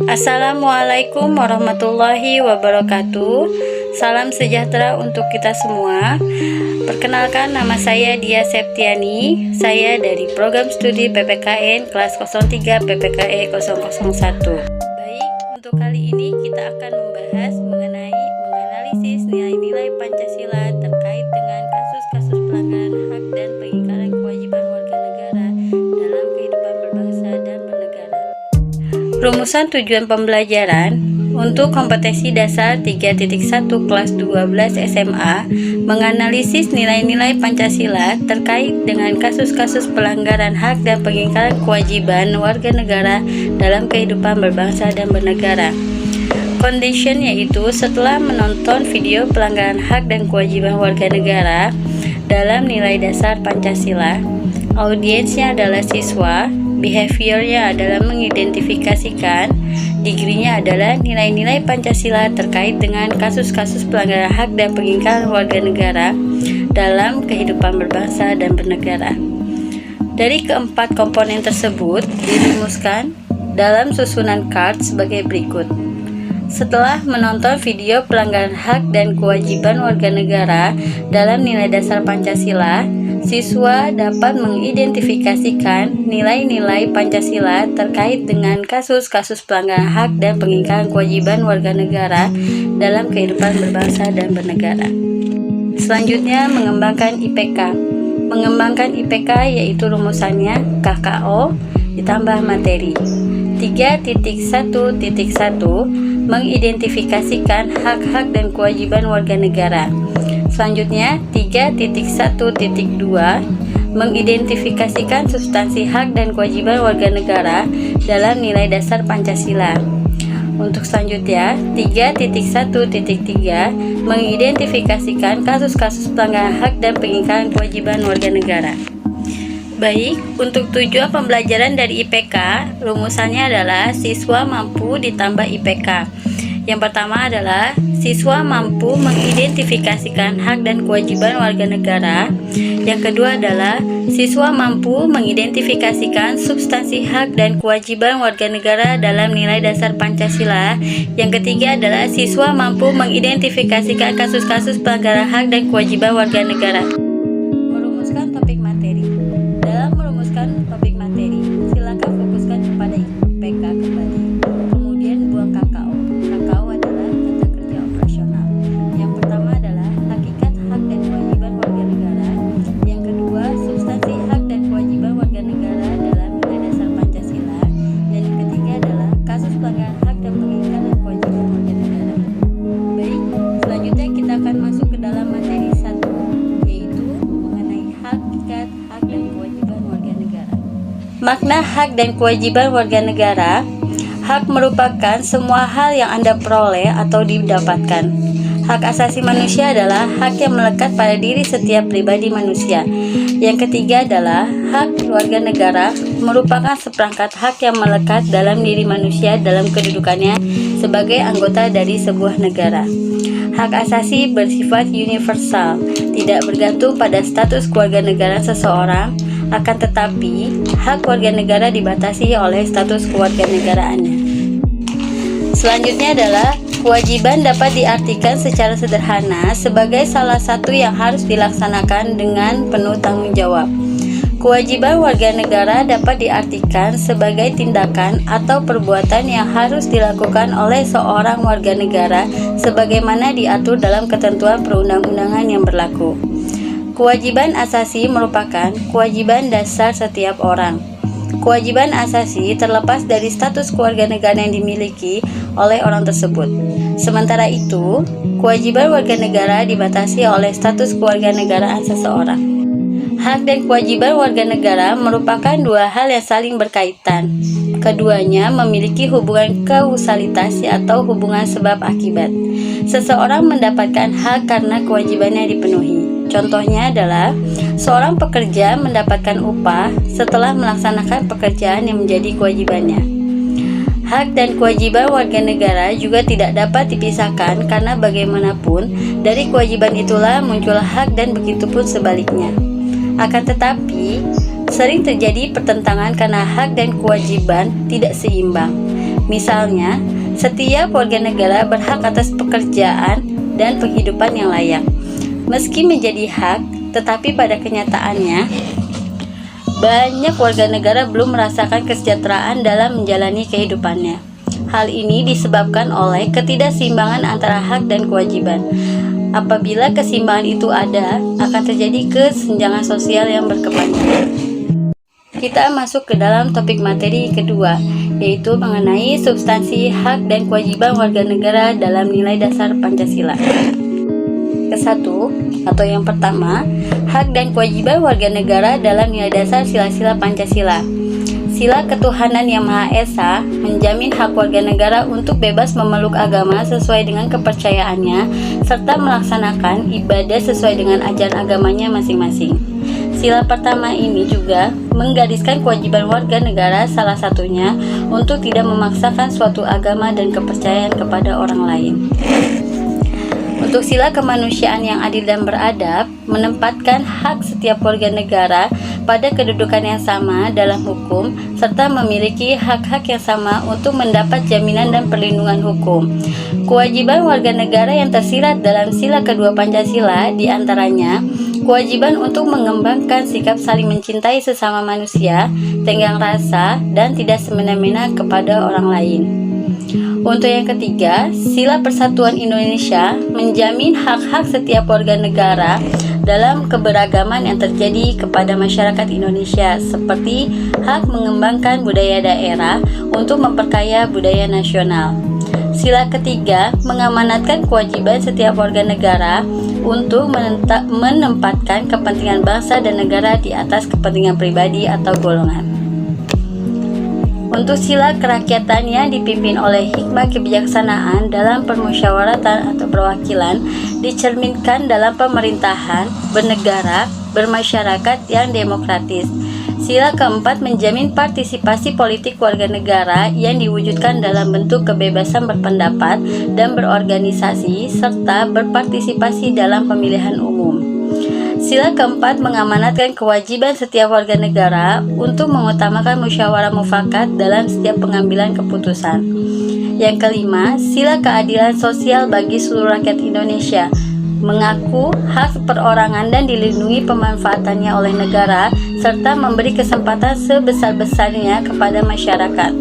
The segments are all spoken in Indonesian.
Assalamualaikum warahmatullahi wabarakatuh. Salam sejahtera untuk kita semua. Perkenalkan, nama saya Dia Septiani. Saya dari program studi PPKN kelas 03 PPKE 001. Baik, untuk kali ini kita akan membahas mengenai menganalisis nilai-nilai Pancasila terkait dengan kasus-kasus pelanggaran hak dan pengingkaran kewajiban warga negara dalam kehidupan berbangsa dan bernegara. Rumusan tujuan pembelajaran untuk kompetensi dasar 3.1 kelas 12 SMA menganalisis nilai-nilai Pancasila terkait dengan kasus-kasus pelanggaran hak dan pengingkaran kewajiban warga negara dalam kehidupan berbangsa dan bernegara. Condition yaitu setelah menonton video pelanggaran hak dan kewajiban warga negara dalam nilai dasar Pancasila, audiensnya adalah siswa, behaviornya adalah mengidentifikasikan, degree-nya adalah nilai-nilai Pancasila terkait dengan kasus-kasus pelanggaran hak dan pengingkaran warga negara dalam kehidupan berbangsa dan bernegara. Dari keempat komponen tersebut dirumuskan dalam susunan chart sebagai berikut. Setelah menonton video pelanggaran hak dan kewajiban warga negara dalam nilai dasar Pancasila, siswa dapat mengidentifikasikan nilai-nilai Pancasila terkait dengan kasus-kasus pelanggaran hak dan pengingkaran kewajiban warga negara dalam kehidupan berbangsa dan bernegara. Selanjutnya, mengembangkan IPK. Mengembangkan IPK yaitu rumusannya KKO ditambah materi. 3.1.1 mengidentifikasikan hak-hak dan kewajiban warga negara. Selanjutnya, 3.1.2 mengidentifikasikan substansi hak dan kewajiban warga negara dalam nilai dasar Pancasila. Untuk selanjutnya, 3.1.3 mengidentifikasikan kasus-kasus pelanggaran hak dan pengingkaran kewajiban warga negara. Baik, untuk tujuan pembelajaran dari IPK, rumusannya adalah siswa mampu ditambah IPK. Yang pertama adalah siswa mampu mengidentifikasikan hak dan kewajiban warga negara. Yang kedua adalah siswa mampu mengidentifikasikan substansi hak dan kewajiban warga negara dalam nilai dasar Pancasila. Yang ketiga adalah siswa mampu mengidentifikasikan kasus-kasus pelanggaran hak dan kewajiban warga negara. Merumuskan topik materi. Dalam merumuskan topik materi, silakan fokuskan kepada IPK kembali. Kemudian buang KKO. KKO adalah kata kerja operasional. Yang pertama adalah hakikat hak dan kewajiban warga negara. Yang kedua, substansi hak dan kewajiban warga negara dalam nilai dasar Pancasila. Dan yang ketiga adalah kasus pelanggaran hak dan pengingkaran kewajiban warga negara. Baik, selanjutnya kita akan masuk ke dalam materi 1, yaitu mengenai hakikat hak dan kewajiban warga negara. Makna hak dan kewajiban warga negara. Hak merupakan semua hal yang Anda peroleh atau didapatkan. Hak asasi manusia adalah hak yang melekat pada diri setiap pribadi manusia. Yang ketiga adalah hak warga negara, merupakan seperangkat hak yang melekat dalam diri manusia dalam kedudukannya sebagai anggota dari sebuah negara. Hak asasi bersifat universal, tidak bergantung pada status kewarganegaraan seseorang, akan tetapi hak warga negara dibatasi oleh status kewarganegaraannya. Selanjutnya adalah kewajiban dapat diartikan secara sederhana sebagai salah satu yang harus dilaksanakan dengan penuh tanggung jawab. Kewajiban warga negara dapat diartikan sebagai tindakan atau perbuatan yang harus dilakukan oleh seorang warga negara sebagaimana diatur dalam ketentuan perundang-undangan yang berlaku. Kewajiban asasi merupakan kewajiban dasar setiap orang. Kewajiban asasi terlepas dari status kewarganegaraan yang dimiliki oleh orang tersebut. Sementara itu, kewajiban warga negara dibatasi oleh status kewarganegaraan seseorang. Hak dan kewajiban warga negara merupakan dua hal yang saling berkaitan. Keduanya memiliki hubungan kausalitas atau hubungan sebab akibat. Seseorang mendapatkan hak karena kewajibannya dipenuhi. Contohnya adalah seorang pekerja mendapatkan upah setelah melaksanakan pekerjaan yang menjadi kewajibannya. Hak dan kewajiban warga negara juga tidak dapat dipisahkan karena bagaimanapun dari kewajiban itulah muncul hak dan begitupun sebaliknya. Akan tetapi, sering terjadi pertentangan karena hak dan kewajiban tidak seimbang. Misalnya, setiap warga negara berhak atas pekerjaan dan penghidupan yang layak. Meski menjadi hak, tetapi pada kenyataannya, banyak warga negara belum merasakan kesejahteraan dalam menjalani kehidupannya. Hal ini disebabkan oleh ketidakseimbangan antara hak dan kewajiban. Apabila keseimbangan itu ada, akan terjadi kesenjangan sosial yang berkepanjangan. Kita masuk ke dalam topik materi kedua, yaitu mengenai substansi hak dan kewajiban warga negara dalam nilai dasar Pancasila. Kesatu, atau yang pertama, hak dan kewajiban warga negara dalam nilai dasar sila-sila Pancasila. Sila Ketuhanan Yang Maha Esa menjamin hak warga negara untuk bebas memeluk agama sesuai dengan kepercayaannya, serta melaksanakan ibadah sesuai dengan ajaran agamanya masing-masing. Sila pertama ini juga menggariskan kewajiban warga negara, salah satunya untuk tidak memaksakan suatu agama dan kepercayaan kepada orang lain. Untuk sila kemanusiaan yang adil dan beradab, menempatkan hak setiap warga negara pada kedudukan yang sama dalam hukum, serta memiliki hak-hak yang sama untuk mendapat jaminan dan perlindungan hukum. Kewajiban warga negara yang tersirat dalam sila kedua Pancasila diantaranya kewajiban untuk mengembangkan sikap saling mencintai sesama manusia, tenggang rasa, dan tidak semena-mena kepada orang lain. Untuk yang ketiga, sila Persatuan Indonesia menjamin hak-hak setiap warga negara dalam keberagaman yang terjadi kepada masyarakat Indonesia, seperti hak mengembangkan budaya daerah untuk memperkaya budaya nasional. Sila ketiga mengamanatkan kewajiban setiap warga negara untuk menempatkan kepentingan bangsa dan negara di atas kepentingan pribadi atau golongan. Untuk sila kerakyatan yang dipimpin oleh hikmah kebijaksanaan dalam permusyawaratan atau perwakilan dicerminkan dalam pemerintahan, bernegara, bermasyarakat yang demokratis. Sila keempat menjamin partisipasi politik warga negara yang diwujudkan dalam bentuk kebebasan berpendapat dan berorganisasi serta berpartisipasi dalam pemilihan umum. Sila keempat mengamanatkan kewajiban setiap warga negara untuk mengutamakan musyawarah mufakat dalam setiap pengambilan keputusan. Yang kelima, sila keadilan sosial bagi seluruh rakyat Indonesia, mengaku hak perorangan dan dilindungi pemanfaatannya oleh negara, serta memberi kesempatan sebesar-besarnya kepada masyarakat.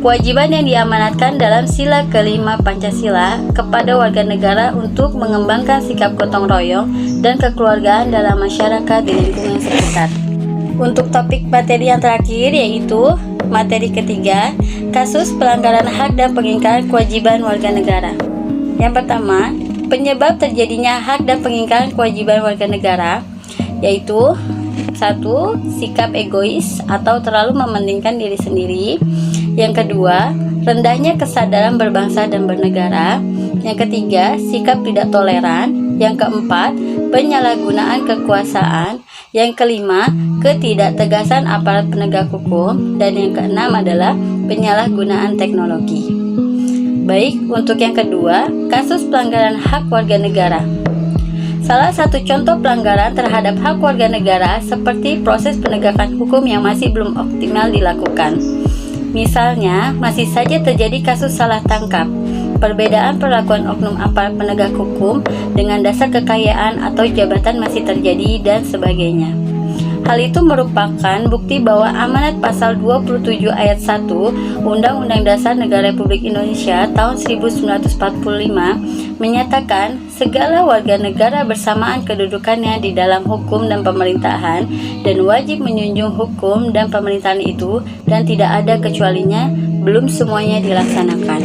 Kewajiban yang diamanatkan dalam sila kelima Pancasila kepada warga negara untuk mengembangkan sikap gotong royong dan kekeluargaan dalam masyarakat di lingkungan sekitar. Untuk topik materi yang terakhir, yaitu materi ketiga, kasus pelanggaran hak dan pengingkaran kewajiban warga negara. Yang pertama, penyebab terjadinya hak dan pengingkaran kewajiban warga negara, yaitu 1. Sikap egois atau terlalu mementingkan diri sendiri. Yang kedua, rendahnya kesadaran berbangsa dan bernegara. Yang ketiga, sikap tidak toleran. Yang keempat, penyalahgunaan kekuasaan. Yang kelima, ketidaktegasan aparat penegak hukum. Dan yang keenam adalah penyalahgunaan teknologi. Baik, untuk yang kedua, kasus pelanggaran hak warga negara. Salah satu contoh pelanggaran terhadap hak warga negara seperti proses penegakan hukum yang masih belum optimal dilakukan. Misalnya, masih saja terjadi kasus salah tangkap, perbedaan perlakuan oknum aparat penegak hukum dengan dasar kekayaan atau jabatan masih terjadi, dan sebagainya. Hal itu merupakan bukti bahwa amanat pasal 27 ayat 1 Undang-Undang Dasar Negara Republik Indonesia tahun 1945 menyatakan segala warga negara bersamaan kedudukannya di dalam hukum dan pemerintahan dan wajib menjunjung hukum dan pemerintahan itu, dan tidak ada kecualinya, belum semuanya dilaksanakan.